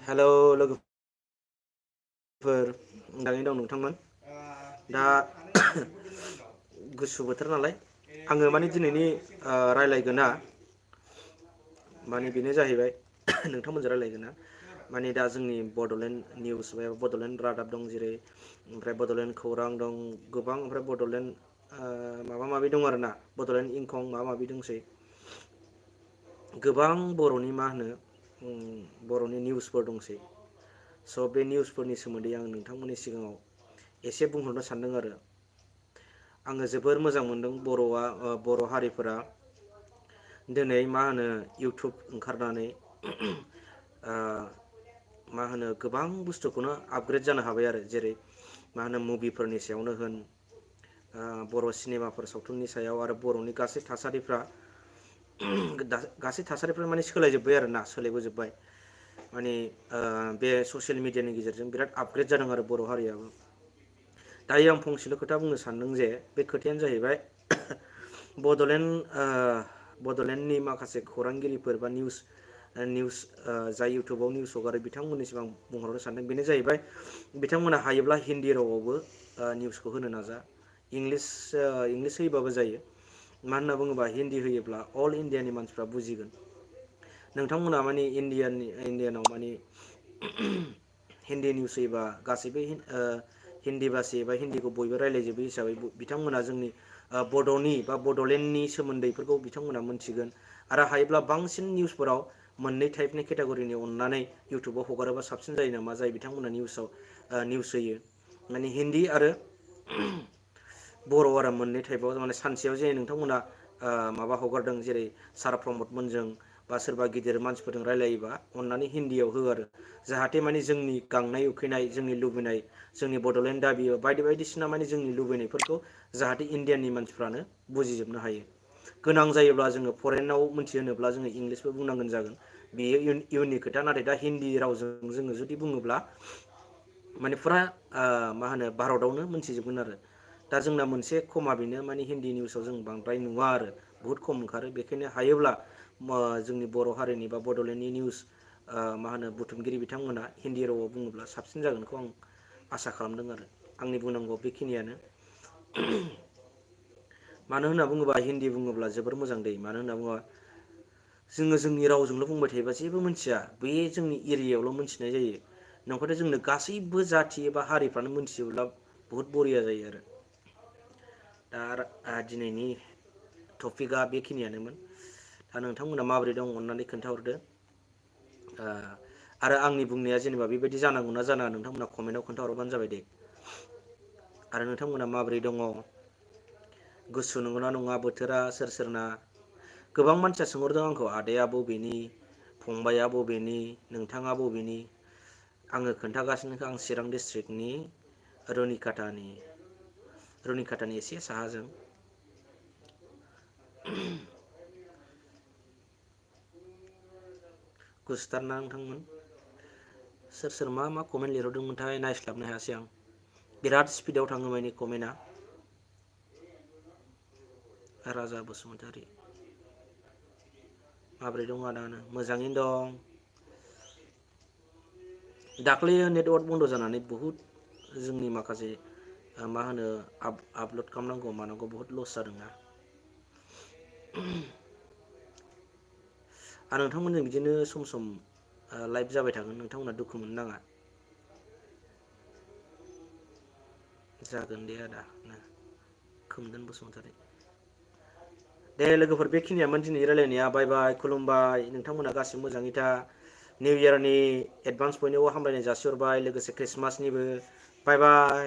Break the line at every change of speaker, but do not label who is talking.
hello लोगोफोर मोजाङै दं नोंथांमोन दा गुसु बोथोर नालाय आङो माने दिनैनि रायलायगोना माने बेनो जाहैबाय नोंथांमोनजों रायलायगोना माने दा जोंनि बड'लेण्ड निउस एबा बड'लेण्ड रादाब दं जेरै ओमफ्राय बड'लेण्ड खौरां दं गोबां ओमफ्राय बड'लेण्ड माबा माबि दं आरोना बड'लेण्ड इंखं माबा माबि दंसै गोबां बर'नि मा होनो बर'नि निउसफोर दंसै स' बे निउसफोरनि सोमोन्दै आं नोंथांमोननि सिगाङाव एसे बुंहरनो सानदों आरो आङो जोबोर मोजां मोनदों बर' हारिफोरा दिनै मा होनो इउटुब ओंखारनानै मा होनो गोबां बुस्थुखौनो आपग्रेड जानो हाबाय आरो जेरै मा होनो मुभिफोरनि सायावनो होन बर' सिनेमाफोर सावथुननि सायाव आरो बर'नि गासै थासारिफ्रा माने सोलायजोब्बाय आरो ना सोलायबोजोब्बाय माने बे ससियेल मिडियानि गेजेरजों बिराद आपग्रेड जादों आरो बर' हारियाबो दायो आं फंसेल' खोथा बुंनो सानदों जे बे खोथायानो जाहैबाय बड'लेण्डनि माखासे खौरांगिरिफोर बा निउस जाय इउटुबाव निउस हगारो बिथांमोननिसिम आं बुंहरनो सानदों बेनो जाहैबाय बिथांमोना हायोब्ला हिन्दी रावावबो निउसखौ होनो नाजा इंलिस होयोबाबो जायो मानो होनना बुङोबा हिन्दी होयोब्ला अल इण्डियानि मानसिफ्रा बुजिगोन नोंथांमोना माने इण्डियानाव माने हिन्दी निउस होयोबा गासैबो हिन्दी बासि एबा हिन्दीखौ बयबो रायलायजोबो हिसाबै बिथांमोना जोंनि बड'नि बा बड'लेण्डनि सोमोन्दैफोरखौ बिथांमोना मोनथिगोन आरो हायोब्ला बांसिन निउसफोराव मोननै टाइपनि केटागरिनि अननानै इउटुबाव हगारोबा साबसिन जायो नामा जाय बिथांमोना निउस होयो माने हिन्दी आरो बर' आरो मोननै टाइपआव माने सानसेयाव जे नोंथांमोना माबा हगारदों जेरै सार प्रमदमोनजों बा सोरबा गिदिर मानसिफोरजों रायलायोबा अननानै हिन्दीयाव हो आरो जाहाथे माने जोंनि गांनाय उखैनाय जोंनि लुबैनाय जोंनि बड'लेण्ड दाबि बायदिसिना माने जोंनि लुबैनायफोरखौ जाहाथे इण्डियाननि मानसिफ्रानो बुजिजोबनो हायो गोनां जायोब्ला जोङो फरेनाव मोनथिहोनोब्ला जोङो इंलिसबो बुंनांगोन जागोन बेयो इयुननि खोथा नाथाय दा हिन्दी रावजों जोङो जुदि बुङोब्ला माने फुरा मा होनो भारतावनो मोनथिजोबगोन आरो दा जोंना मोनसे खमा बेनो माने हिन्दी निउसाव जों बांद्राय नुवा आरो बुहुत खम ओंखारो बेखायनो हायोब्ला जोंनि बर' हारिनि बा बड'लेण्डनि निउस मा होनो बुथुमगिरि बिथांमोना हिन्दी रावाव बुङोब्ला साबसिन जागोनखौ आं आसा खालामदों आरो आंनि बुंनांगौआ बेखिनियानो मानो होनना बुङोबा हिन्दी बुङोब्ला जोबोर मोजां दै मानो होनना बुङोबा जोङो जोंनि रावजोंल' बुंबाय थायोबा जेबो मिथिया बे जोंनि एरियायावल' मोनथिनाय जायो नंखायथ' जोंनो गासैबो जाथि एबा हारिफ्रानो मोनथियोब्ला बुहुत बरिया जायो आरो दा दिनैनि टपिकआ बेखिनियानोमोन दा नोंथांमोना माबोरै दं अननानै खोन्थाहरदो आरो आंनि बुंनाया जेनेबा बेबायदि जानांगौना जानाङा नोंथांमोना कमेन्टआव खोन्थाहरबानो जाबाय दे आरो नोंथांमोना माबोरै दङ गुसु नंगौना नङा बोथोरा सोर सोरना गोबां मानसिया सोंहरदों आंखौ आदाया बबेनि फंबाइआ बबेनि नोंथाङा बबेनि आङो खोन्थागासिनोखा आं चिरां डिस्ट्रिक्टनि रुनिकाटानि एसे साहाजों गुसुथारना नोंथांमोन सोर सोर मा मा कमेन्ट लिरहरदोंमोनथाय नायस्लाबनो हायासै आं बिराद स्पिडाव थाङो माने कमेन्टआ राजा बसुमतारी माब्रै दं आदानो मोजाङैनो दं दाख्लै नेटवार्क बन्द' जानानै बुहुद जोंनि माखासे मा होनो आपल'ड खालामनांगौ मानांगौ बुहुद लस जादोंना आरो नोंथांमोनजों बिदिनो सम सम लाइभ जाबाय थागोन नोंथांमोना दुखु मोननो नाङा जागोन दे आदा खोमदोन बसुमतारी दे लोगोफोर बेखिनियामोन दिनै रायलायनाया बाय बाय खुलुमबाय नोंथांमोनहा गासिबो मोजाङै था निउ इयारनि एडभान्स बयनोबो हामलायनाय जासिहरबाय लोगोसे ख्रिस्टमासनिबो बाय बाय